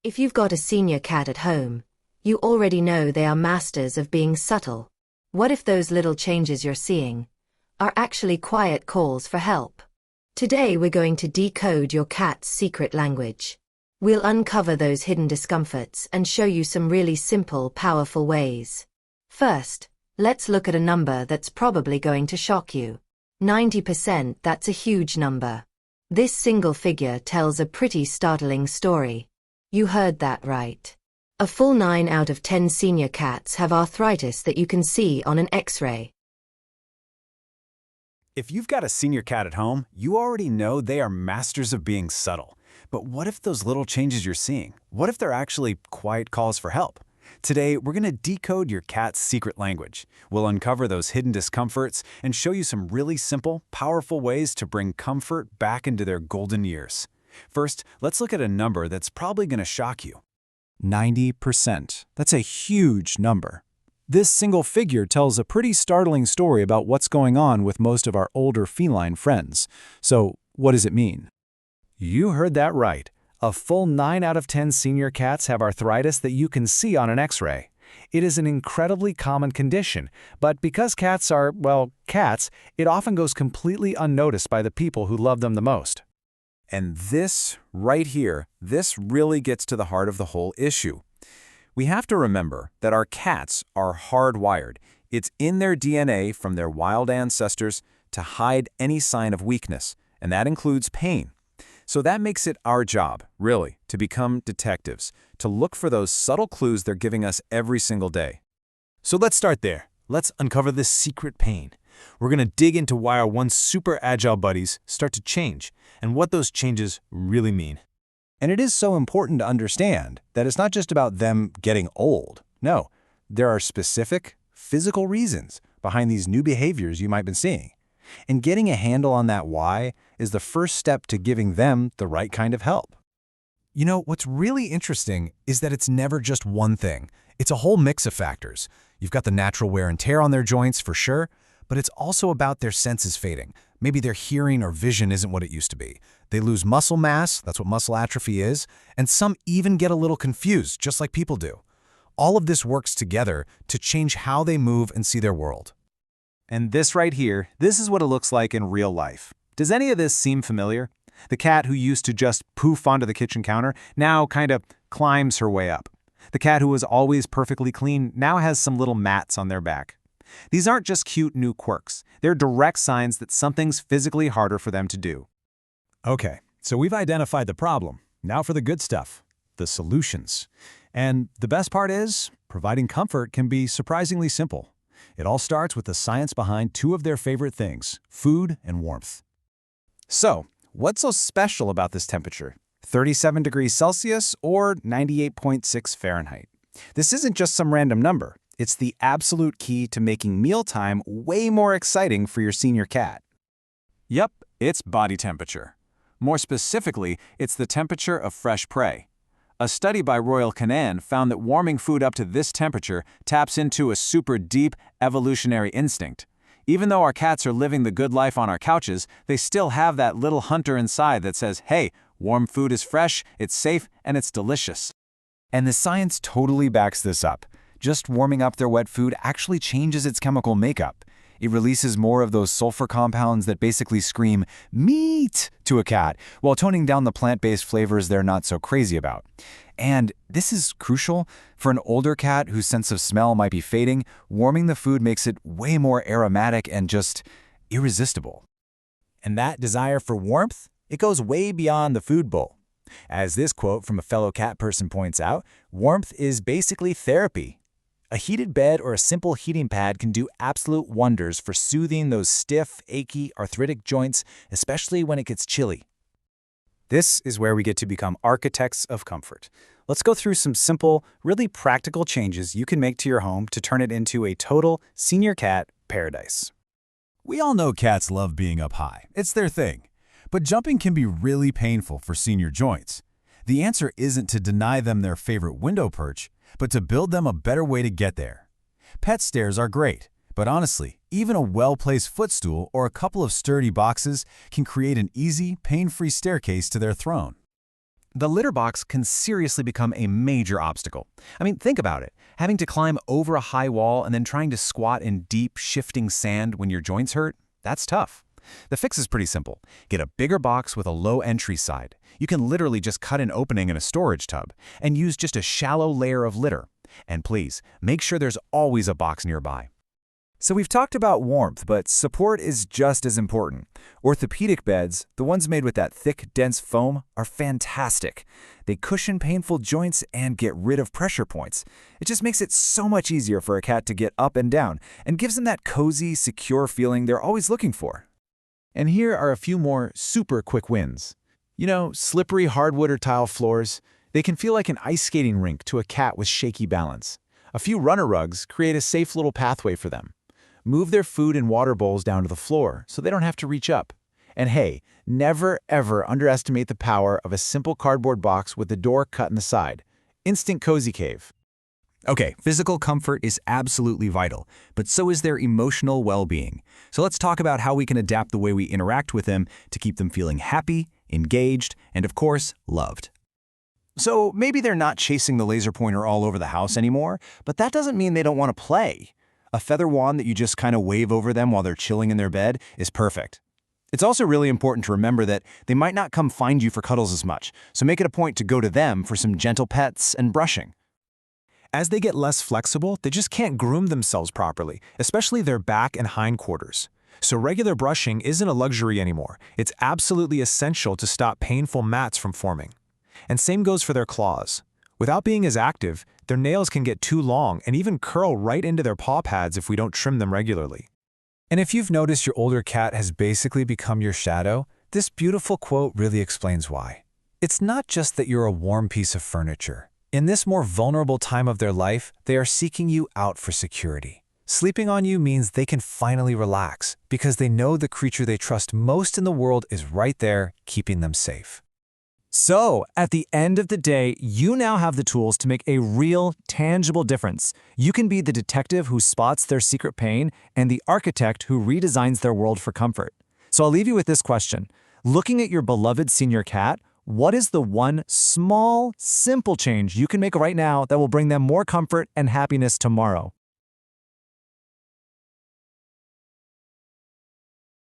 If you've got a senior cat at home, you already know they are masters of being subtle. What if those little changes you're seeing are actually quiet calls for help? Today we're going to decode your cat's secret language. We'll uncover those hidden discomforts and show you some really simple, powerful ways. First, let's look at a number that's probably going to shock you. 90%, that's a huge number. This single figure tells a pretty startling story. You heard that right. A full 9 out of 10 senior cats have arthritis that you can see on an X-ray. If you've got a senior cat at home, you already know they are masters of being subtle. But what if those little changes you're seeing? What if they're actually quiet calls for help? Today, we're going to decode your cat's secret language. We'll uncover those hidden discomforts and show you some really simple, powerful ways to bring comfort back into their golden years. First, let's look at a number that's probably going to shock you. 90%. That's a huge number. This single figure tells a pretty startling story about what's going on with most of our older feline friends. So, what does it mean? You heard that right. A full 9 out of 10 senior cats have arthritis that you can see on an X-ray. It is an incredibly common condition, but because cats are, well, cats, it often goes completely unnoticed by the people who love them the most. And this, right here, this really gets to the heart of the whole issue. We have to remember that our cats are hardwired. It's in their DNA from their wild ancestors to hide any sign of weakness, and that includes pain. So that makes it our job, really, to become detectives, to look for those subtle clues they're giving us every single day. So let's start there. Let's uncover this secret pain. We're going to dig into why our once super agile buddies start to change, and what those changes really mean. And it is so important to understand that it's not just about them getting old. No, there are specific, physical reasons behind these new behaviors you might be seeing. And getting a handle on that why is the first step to giving them the right kind of help. You know, what's really interesting is that it's never just one thing. It's a whole mix of factors. You've got the natural wear and tear on their joints, for sure, but it's also about their senses fading. Maybe their hearing or vision isn't what it used to be. They lose muscle mass, that's what muscle atrophy is, and some even get a little confused, just like people do. All of this works together to change how they move and see their world. And this right here, this is what it looks like in real life. Does any of this seem familiar? The cat who used to just poof onto the kitchen counter now kind of climbs her way up. The cat who was always perfectly clean now has some little mats on their back. These aren't just cute new quirks. They're direct signs that something's physically harder for them to do. Okay, so we've identified the problem. Now for the good stuff, the solutions. And the best part is, providing comfort can be surprisingly simple. It all starts with the science behind two of their favorite things, food and warmth. So, what's so special about this temperature? 37 degrees Celsius or 98.6 Fahrenheit? This isn't just some random number. It's the absolute key to making mealtime way more exciting for your senior cat. Yep, it's body temperature. More specifically, it's the temperature of fresh prey. A study by Royal Canin found that warming food up to this temperature taps into a super deep evolutionary instinct. Even though our cats are living the good life on our couches, they still have that little hunter inside that says, hey, warm food is fresh, it's safe, and it's delicious. And the science totally backs this up. Just warming up their wet food actually changes its chemical makeup. It releases more of those sulfur compounds that basically scream, meat, to a cat, while toning down the plant-based flavors they're not so crazy about. And this is crucial. For an older cat whose sense of smell might be fading, warming the food makes it way more aromatic and just irresistible. And that desire for warmth, it goes way beyond the food bowl. As this quote from a fellow cat person points out, warmth is basically therapy. A heated bed or a simple heating pad can do absolute wonders for soothing those stiff, achy, arthritic joints, especially when it gets chilly. This is where we get to become architects of comfort. Let's go through some simple, really practical changes you can make to your home to turn it into a total senior cat paradise. We all know cats love being up high. It's their thing. But jumping can be really painful for senior joints. The answer isn't to deny them their favorite window perch, but to build them a better way to get there. Pet stairs are great, but honestly, even a well-placed footstool or a couple of sturdy boxes can create an easy, pain-free staircase to their throne. The litter box can seriously become a major obstacle. I mean, think about it. Having to climb over a high wall and then trying to squat in deep, shifting sand when your joints hurt, that's tough. The fix is pretty simple. Get a bigger box with a low entry side. You can literally just cut an opening in a storage tub and use just a shallow layer of litter. And please, make sure there's always a box nearby. So we've talked about warmth, but support is just as important. Orthopedic beds, the ones made with that thick, dense foam, are fantastic. They cushion painful joints and get rid of pressure points. It just makes it so much easier for a cat to get up and down and gives them that cozy, secure feeling they're always looking for. And here are a few more super quick wins. You know, slippery hardwood or tile floors, they can feel like an ice skating rink to a cat with shaky balance. A few runner rugs create a safe little pathway for them. Move their food and water bowls down to the floor so they don't have to reach up. And hey, never ever underestimate the power of a simple cardboard box with the door cut in the side. Instant cozy cave. Okay, physical comfort is absolutely vital, but so is their emotional well-being. So let's talk about how we can adapt the way we interact with them to keep them feeling happy, engaged, and of course, loved. So maybe they're not chasing the laser pointer all over the house anymore, but that doesn't mean they don't want to play. A feather wand that you just kind of wave over them while they're chilling in their bed is perfect. It's also really important to remember that they might not come find you for cuddles as much, so make it a point to go to them for some gentle pets and brushing. As they get less flexible, they just can't groom themselves properly, especially their back and hindquarters. So regular brushing isn't a luxury anymore. It's absolutely essential to stop painful mats from forming. And same goes for their claws. Without being as active, their nails can get too long and even curl right into their paw pads if we don't trim them regularly. And if you've noticed your older cat has basically become your shadow, this beautiful quote really explains why. It's not just that you're a warm piece of furniture. In this more vulnerable time of their life, they are seeking you out for security. Sleeping on you means they can finally relax because they know the creature they trust most in the world is right there, keeping them safe. So, at the end of the day, you now have the tools to make a real, tangible difference. You can be the detective who spots their secret pain and the architect who redesigns their world for comfort. So I'll leave you with this question. Looking at your beloved senior cat, what is the one small, simple change you can make right now that will bring them more comfort and happiness tomorrow?